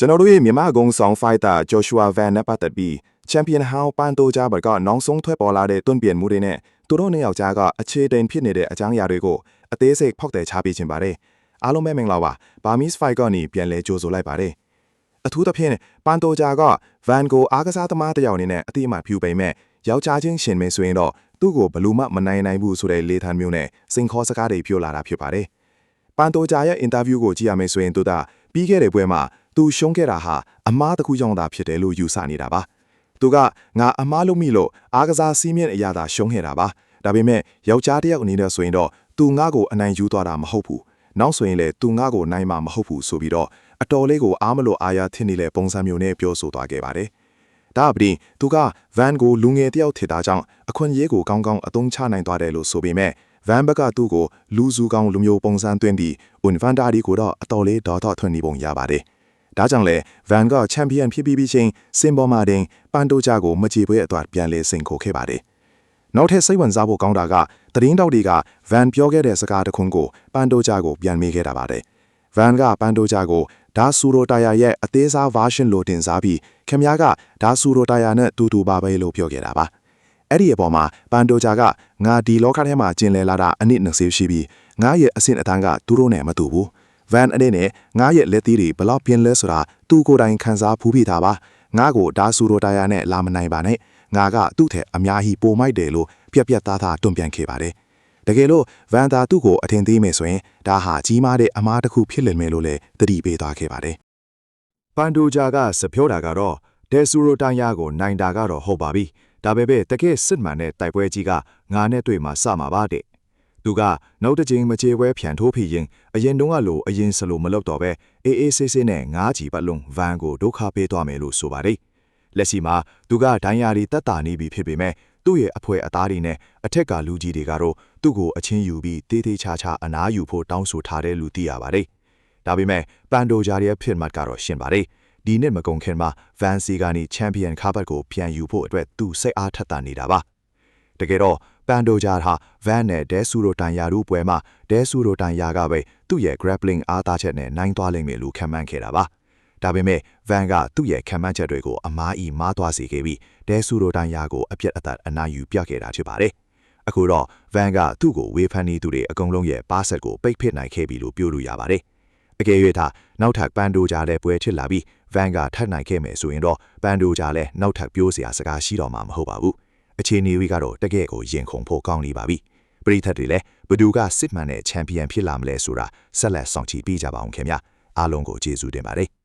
ကျွန်တော်တို့ရဲ့မြန်မာကုန်းဆောင်ဖိုက်တာ Joshua Van နဲ့ပတ်သက်ပြီးချန်ပီယံဟောင်းပန်တိုဂျာဘတ်ကနောက်ဆုံးထွက်ပေါ်လာတဲ့တွန်းပြန်မှုတွေနဲ့သူတို့နှစ်ယောက်ကြားကအခြေတင်ဖြစ်နေတဲ့အကြောင်းအရာတွေကိုအသေးစိတ်ဖောက်တယ်ချပေးခြင်းပါတယ်။အားလုံးပဲမင်္ဂလာပါ။ Burmese Fight ကနေပြန်လဲကြိုဆိုလိုက်ပါတယ်။အထူးသဖြင့်ပန်တိုဂျာက Van ကိုအားကစားသမားတစ်ယောက်အနေနဲ့အတိအမှပြုပေမဲ့ယောက်ျားချင်းရှင်မဲဆိုရင်တော့သူ့ကိုဘလို့မှမနိုင်ဘူးဆိုတဲ့လေထမ်းမျိုးနဲ့စိန်ခေါ်စကားတွေပြောလာတာဖြစ်ပါတယ်။ပန်တိုဂျာရဲ့အင်တာဗျူးကိုကြည့်ရမယ်ဆိုရင်သူကပြီးခဲ့တဲ့ပွဲမှာသူရှုံးခဲ့တာဟာအမားတစ်ခုကြောင့်သာဖြစ်တယ်လို့ယူဆနေတာပါ။သူကငါအမားလုပ်မိလို့အားကစားစီးမြင့်အရာသာရှုံးခဲ့တာပါ။ဒါပေမဲ့ယောက်ျားတစ်ယောက်အနေနဲ့ဆိုရင်တော့သူငါ့ကိုအနိုင်ယူသွားတာမဟုတ်ဘူး။နောက်ဆိုရင်လေသူငါ့ကိုနိုင်မှာမဟုတ်ဘူးဆိုပြီးတော့အတော်လေးကိုအားမလို့အားရထင်နေတဲ့ပုံစံမျိုးနဲ့ပြောဆိုသွားခဲ့ပါတယ်။ဒါအပြင်သူက Van ကိုလူငယ်တစ်ယောက်ထစ်တာကြောင့်အခွင့်အရေးကိုကောင်းကောင်းအသုံးချနိုင်သွားတယ်လို့ဆိုပေမဲ့ Van ဘက်ကသူ့ကိုလူစုကောင်းလူမျိုးပုံစံသွင်းပြီး Unvandari ကိုတော့အတော်လေးဒေါသထွက်နေပုံရပါတယ်။ဒါကြောင့်လေ Van ကချန်ပီယံဖြစ်ပြီးချင်းစင်ပေါ်မှာတင်ပန်တိုဂျာကိုမကြည့်ပွဲအတွက်ပြန်လဲစိန်ခေါ်ခဲ့ပါတယ်။နောက်ထပ်စိတ်ဝင်စားဖို့ကောင်းတာကသတင်းတောက်တွေက Van ပြောခဲ့တဲ့စကားတစ်ခုကိုပန်တိုဂျာကိုပြန်မေးခဲ့တာပါတယ်။ Van ကပန်တိုဂျာကိုဒါဆူရိုတာယာရဲ့အသေးစား version လို့တင်စားပြီးခင်ဗျားကဒါဆူရိုတာယာနဲ့တူတူပါပဲလို့ပြောခဲ့တာပါ။အဲ့ဒီအပေါ်မှာပန်တိုဂျာကငါဒီလောကထဲမှာကျင်လည်လာတာအနည်း20ရှိပြီးငါရဲ့အဆင့်အတန်းကသူတို့နဲ့မတူဘူး။ Van အနေနဲ့ငါရဲ့လက်သီးတွေဘလောက်ပြင်းလဲဆိုတာသူကိုယ်တိုင်ခံစားဖူးပြီးသားပါ။ငါကိုဒါဆူရိုတာယာနဲ့လာမနိုင်ပါနဲ့။ငါကသူ့ထက်အများကြီးပိုမိုက်တယ်လို့ပြက်ပြက်သားသားတွန့်ပြန်ခဲ့ပါတယ်။တကယ်လို့ Van သာသူ့ကိုအထင်သေးမယ်ဆိုရင်ဒါဟာကြီးမားတဲ့အမားတစ်ခုဖြစ်လိမ့်မယ်လို့လည်းသတိပေးသွားခဲ့ပါတယ်။ပန်တိုဂျာကစပြောတာကတော့ဒဲဆူရိုတာယာကိုနိုင်တာကတော့ဟုတ်ပါပြီ။ဒါပေမဲ့တကယ်စစ်မှန်တဲ့တိုက်ပွဲကြီးကငါနဲ့တွေ့မှာစမှာပါတဲ့။သူကနောက်တစ်ချိန်မကြေပွဲဖြန်ထိုးဖြစ်ရင်အရင်တုန်းကလိုအရင်စလိုမလုပ်တော့ပဲအေးဆေးဆေးနဲ့ငါးချီပတ်လုံး Van ကိုဒုက္ခပေးသွားမယ်လို့ဆိုပါတယ်။လက်ရှိမှာသူကဒိုင်းယာရီတက်တာနေပြီဖြစ်ပေမဲ့သူ့ရဲ့အဖွဲအသားတွေနဲ့အထက်ကလူကြီးတွေကတော့သူ့ကိုအချင်းယူပြီးတေးသေးချာချာအနားယူဖို့တောင်းဆိုထားတယ်လို့သိရပါတယ်။ဒါပေမဲ့ပန်တိုဂျာရဲ့ဖြစ်မှတ်ကတော့ရှင်းပါတယ်။ဒီနှစ်မကုန်ခင်မှာ Van စီကနေချန်ပီယံခါဘတ်ကိုပြန်ယူဖို့အတွက်သူစိတ်အားထက်သန်နေတာပါ။တကယ်တော့ပန်တိုဂျာဟာ Van နဲ့ဒဲဆူရိုတန်ယာတို့ပွဲမှာဒဲဆူရိုတန်ယာကပဲသူ့ရဲ့ grappling အားသားချက်နဲ့နိုင်သွားလိမ့်မယ်လို့ခန့်မှန်းခဲ့တာပါ။ဒါပေမဲ့ Van ကသူ့ရဲ့ခံမှန်းချက်တွေကိုအမားအီမားသွားစေခဲ့ပြီးဒဲဆူရိုတန်ယာကိုအပြက်အသက်အနာယူပြခဲ့တာဖြစ်ပါတယ်။အခုတော့ Van ကသူ့ကိုဝေဖန်နေသူတွေအကုန်လုံးရဲ့ပါဆက်ကိုပိတ်ပစ်နိုင်ခဲ့ပြီလို့ပြောလို့ရပါတယ်။အကယ်၍သာနောက်ထပ်ပန်တိုဂျာလည်းပွဲထစ်လာပြီး Van ကထပ်နိုင်ခဲ့မယ်ဆိုရင်တော့ပန်တိုဂျာလည်းနောက်ထပ်ပြောစရာစကားရှိတော့မှာမဟုတ်ပါဘူး။အခြေအနေတွေကတော့တကယ့်ကိုရင်ခုန်ဖို့ကောင်းနေပါပြီ။ပရိသတ်တွေလည်းဘယ်သူကစစ်မှန်တဲ့ချန်ပီယံဖြစ်လာမလဲဆိုတာဆက်လက်စောင့်ကြည့်ပေးကြပါအောင်ခင်ဗျာ။အားလုံးကိုကျေးဇူးတင်ပါတယ်။